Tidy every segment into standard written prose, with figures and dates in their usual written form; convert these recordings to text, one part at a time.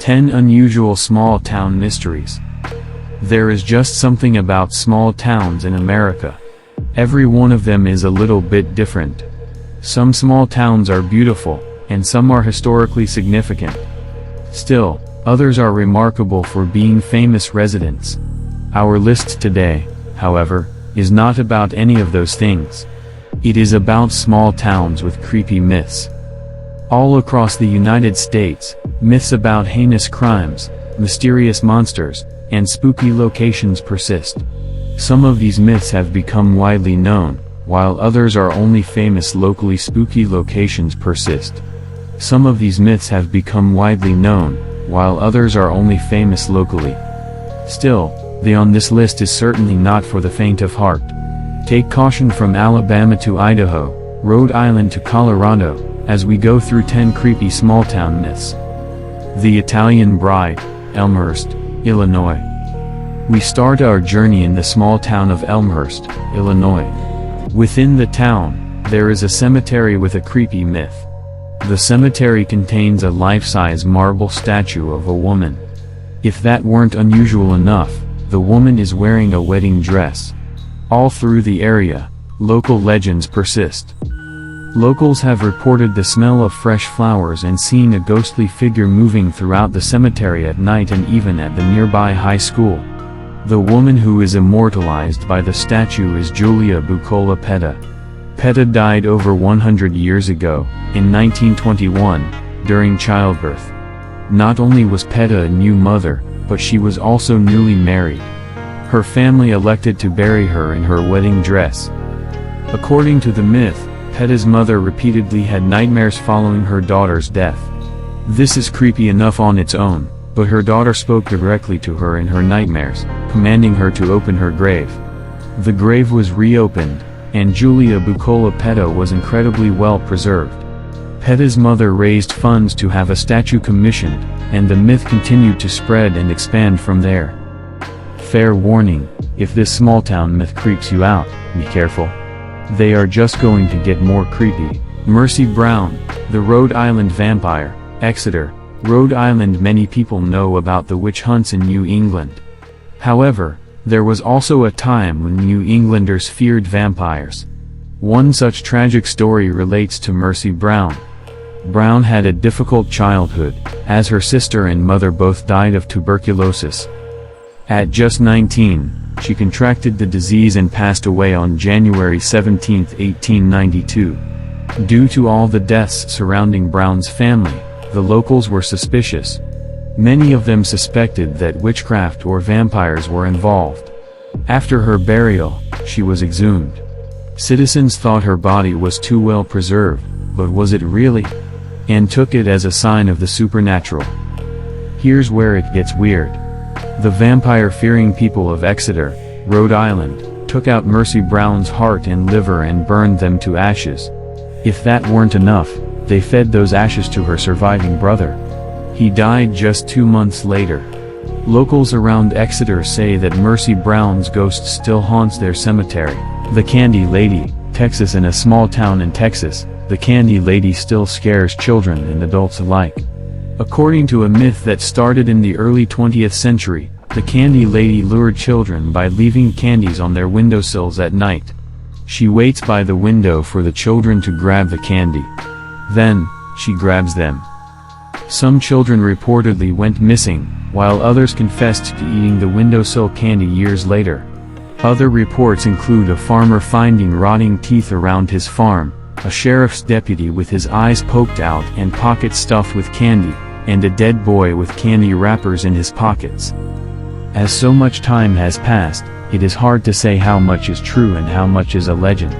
10 Unusual Small Town Mysteries. There is just something about small towns in America. Every one of them is a little bit different. Some small towns are beautiful, and some are historically significant. Still, others are remarkable for being famous residents. Our list today, however, is not about any of those things. It is about small towns with creepy myths. All across the United States, myths about heinous crimes, mysterious monsters, and spooky locations persist. Some of these myths have become widely known, while others are only famous locally. Spooky locations persist. Some of these myths have become widely known, while others are only famous locally. Still, the on this list is certainly not for the faint of heart. Take caution from Alabama to Idaho, Rhode Island to Colorado, as we go through 10 creepy small-town myths. The Italian Bride, Elmhurst, Illinois. We start our journey in the small town of Elmhurst, Illinois. Within the town, there is a cemetery with a creepy myth. The cemetery contains a life-size marble statue of a woman. If that weren't unusual enough, the woman is wearing a wedding dress. All through the area, local legends persist. Locals have reported the smell of fresh flowers and seen a ghostly figure moving throughout the cemetery at night and even at the nearby high school. The woman who is immortalized by the statue is Julia Buccola Petta. Petta died over 100 years ago, in 1921, during childbirth. Not only was Petta a new mother, but she was also newly married. Her family elected to bury her in her wedding dress. According to the myth, Petta's mother repeatedly had nightmares following her daughter's death. This is creepy enough on its own, but her daughter spoke directly to her in her nightmares, commanding her to open her grave. The grave was reopened, and Julia Buccola Petta was incredibly well preserved. Petta's mother raised funds to have a statue commissioned, and the myth continued to spread and expand from there. Fair warning, if this small-town myth creeps you out, be careful. They are just going to get more creepy. Mercy Brown, the Rhode Island vampire, Exeter, Rhode Island. Many people know about the witch hunts in New England. However, there was also a time when New Englanders feared vampires. One such tragic story relates to Mercy Brown. Brown had a difficult childhood, as her sister and mother both died of tuberculosis. At just 19, she contracted the disease and passed away on January 17, 1892. Due to all the deaths surrounding Brown's family, the locals were suspicious. Many of them suspected that witchcraft or vampires were involved. After her burial, she was exhumed. Citizens thought her body was too well preserved, but was it really? And took it as a sign of the supernatural. Here's where it gets weird. The vampire-fearing people of Exeter, Rhode Island, took out Mercy Brown's heart and liver and burned them to ashes. If that weren't enough, they fed those ashes to her surviving brother. He died just 2 months later. Locals around Exeter say that Mercy Brown's ghost still haunts their cemetery. The Candy Lady, Texas. In a small town in Texas, the Candy Lady still scares children and adults alike. According to a myth that started in the early 20th century, the Candy Lady lured children by leaving candies on their windowsills at night. She waits by the window for the children to grab the candy. Then, she grabs them. Some children reportedly went missing, while others confessed to eating the windowsill candy years later. Other reports include a farmer finding rotting teeth around his farm, a sheriff's deputy with his eyes poked out and pockets stuffed with candy, and a dead boy with candy wrappers in his pockets. As so much time has passed, it is hard to say how much is true and how much is a legend.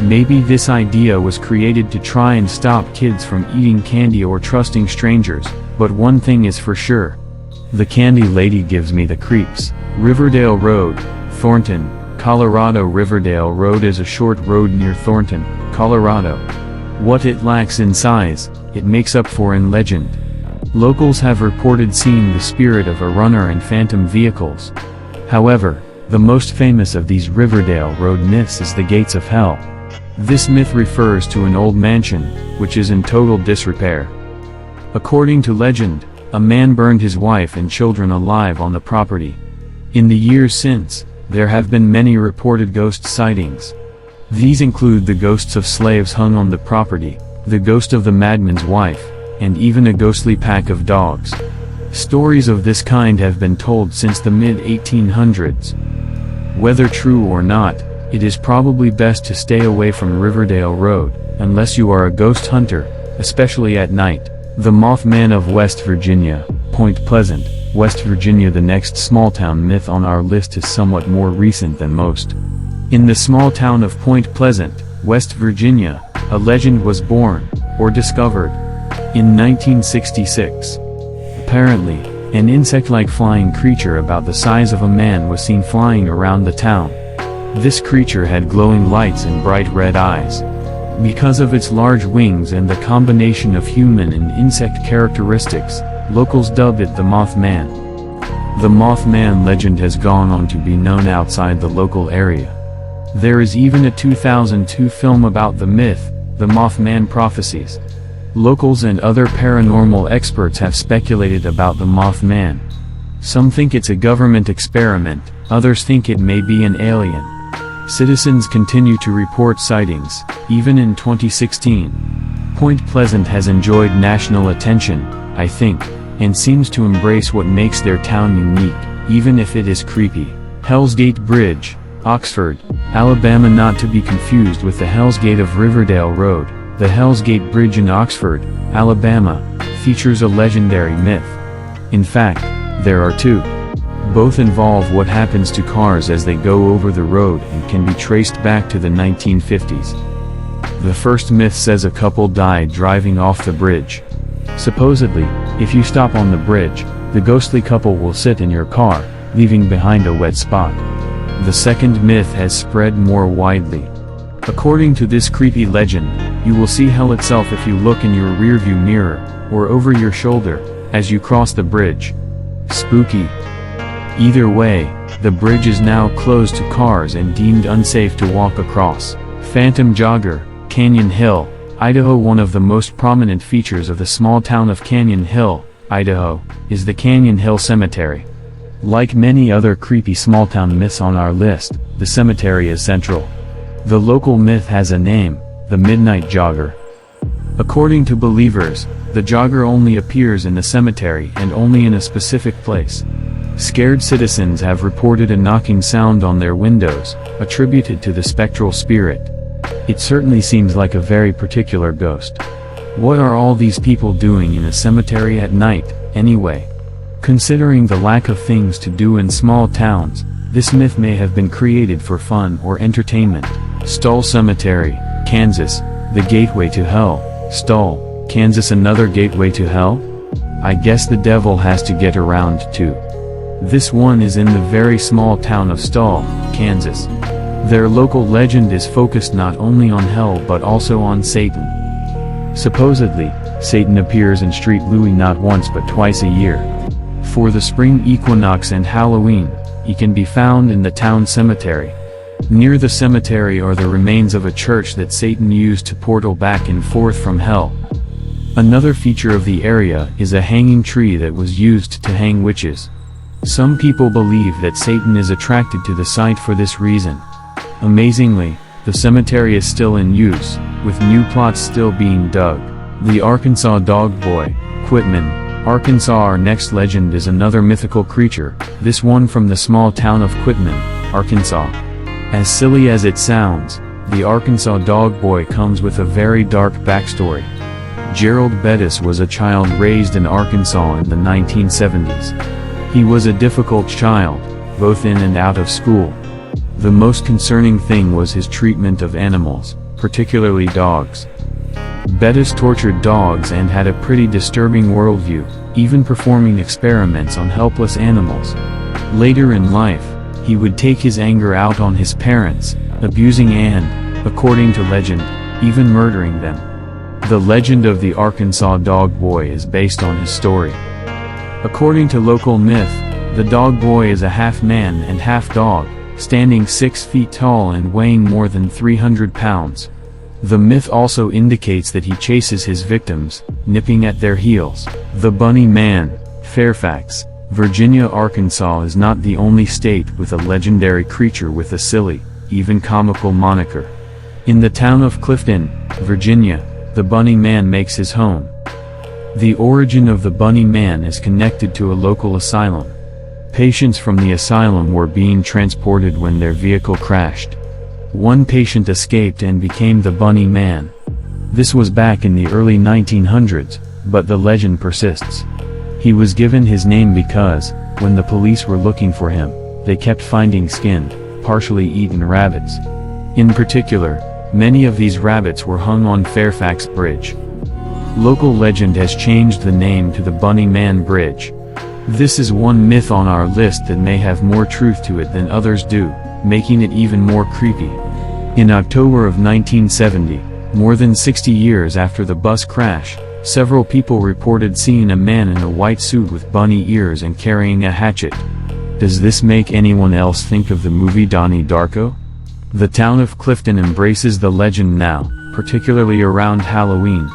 Maybe this idea was created to try and stop kids from eating candy or trusting strangers, but one thing is for sure. The Candy Lady gives me the creeps. Riverdale Road, Thornton, Colorado. Riverdale Road is a short road near Thornton, Colorado. What it lacks in size, it makes up for in legend. Locals have reported seeing the spirit of a runner and phantom vehicles. However, the most famous of these Riverdale Road myths is the Gates of Hell. This myth refers to an old mansion, which is in total disrepair. According to legend, a man burned his wife and children alive on the property. In the years since, there have been many reported ghost sightings. These include the ghosts of slaves hung on the property, the ghost of the madman's wife, and even a ghostly pack of dogs. Stories of this kind have been told since the mid-1800s. Whether true or not, it is probably best to stay away from Riverdale Road, unless you are a ghost hunter, especially at night. The Mothman of West Virginia, Point Pleasant, West Virginia. The next small-town myth on our list is somewhat more recent than most. In the small town of Point Pleasant, West Virginia, a legend was born, or discovered, in 1966. Apparently, an insect-like flying creature about the size of a man was seen flying around the town. This creature had glowing lights and bright red eyes. Because of its large wings and the combination of human and insect characteristics, locals dubbed it the Mothman. The Mothman legend has gone on to be known outside the local area. There is even a 2002 film about the myth, The Mothman Prophecies. Locals and other paranormal experts have speculated about the Mothman. Some think it's a government experiment, others think it may be an alien. Citizens continue to report sightings, even in 2016. Point Pleasant has enjoyed national attention, I think, and seems to embrace what makes their town unique, even if it is creepy. Hell's Gate Bridge, Oxford, Alabama. Not to be confused with the Hell's Gate of Riverdale Road. The Hell's Gate Bridge in Oxford, Alabama, features a legendary myth. In fact, there are two. Both involve what happens to cars as they go over the road and can be traced back to the 1950s. The first myth says a couple died driving off the bridge. Supposedly, if you stop on the bridge, the ghostly couple will sit in your car, leaving behind a wet spot. The second myth has spread more widely. According to this creepy legend, you will see hell itself if you look in your rearview mirror, or over your shoulder, as you cross the bridge. Spooky. Either way, the bridge is now closed to cars and deemed unsafe to walk across. Phantom Jogger, Canyon Hill, Idaho. One of the most prominent features of the small town of Canyon Hill, Idaho, is the Canyon Hill Cemetery. Like many other creepy small-town myths on our list, the cemetery is central. The local myth has a name, the Midnight Jogger. According to believers, the jogger only appears in the cemetery and only in a specific place. Scared citizens have reported a knocking sound on their windows, attributed to the spectral spirit. It certainly seems like a very particular ghost. What are all these people doing in a cemetery at night, anyway? Considering the lack of things to do in small towns, this myth may have been created for fun or entertainment. Stull Cemetery, Kansas, the gateway to hell. Stull, Kansas. Another gateway to hell? I guess the devil has to get around too. This one is in the very small town of Stull, Kansas. Their local legend is focused not only on hell but also on Satan. Supposedly, Satan appears in Street Louis not once but twice a year. For the spring equinox and Halloween, he can be found in the town cemetery. Near the cemetery are the remains of a church that Satan used to portal back and forth from hell. Another feature of the area is a hanging tree that was used to hang witches. Some people believe that Satan is attracted to the site for this reason. Amazingly, the cemetery is still in use, with new plots still being dug. The Arkansas Dog Boy, Quitman, Arkansas. Our next legend is another mythical creature, this one from the small town of Quitman, Arkansas. As silly as it sounds, the Arkansas Dog Boy comes with a very dark backstory. Gerald Bettis was a child raised in Arkansas in the 1970s. He was a difficult child, both in and out of school. The most concerning thing was his treatment of animals, particularly dogs. Bettis tortured dogs and had a pretty disturbing worldview, even performing experiments on helpless animals. Later in life, he would take his anger out on his parents, abusing and, according to legend, even murdering them. The legend of the Arkansas Dog Boy is based on his story. According to local myth, the Dog Boy is a half man and half dog, standing 6 feet tall and weighing more than 300 pounds. The myth also indicates that he chases his victims, nipping at their heels. The Bunny Man, Fairfax, Virginia. Arkansas is not the only state with a legendary creature with a silly, even comical moniker. In the town of Clifton, Virginia, the Bunny Man makes his home. The origin of the Bunny Man is connected to a local asylum. Patients from the asylum were being transported when their vehicle crashed. One patient escaped and became the Bunny Man. This was back in the early 1900s, but the legend persists. He was given his name because, when the police were looking for him, they kept finding skinned, partially eaten rabbits. In particular, many of these rabbits were hung on Fairfax Bridge. Local legend has changed the name to the Bunny Man Bridge. This is one myth on our list that may have more truth to it than others do, making it even more creepy. In October of 1970, more than 60 years after the bus crash, several people reported seeing a man in a white suit with bunny ears and carrying a hatchet. Does this make anyone else think of the movie Donnie Darko? The town of Clifton embraces the legend now, particularly around Halloween.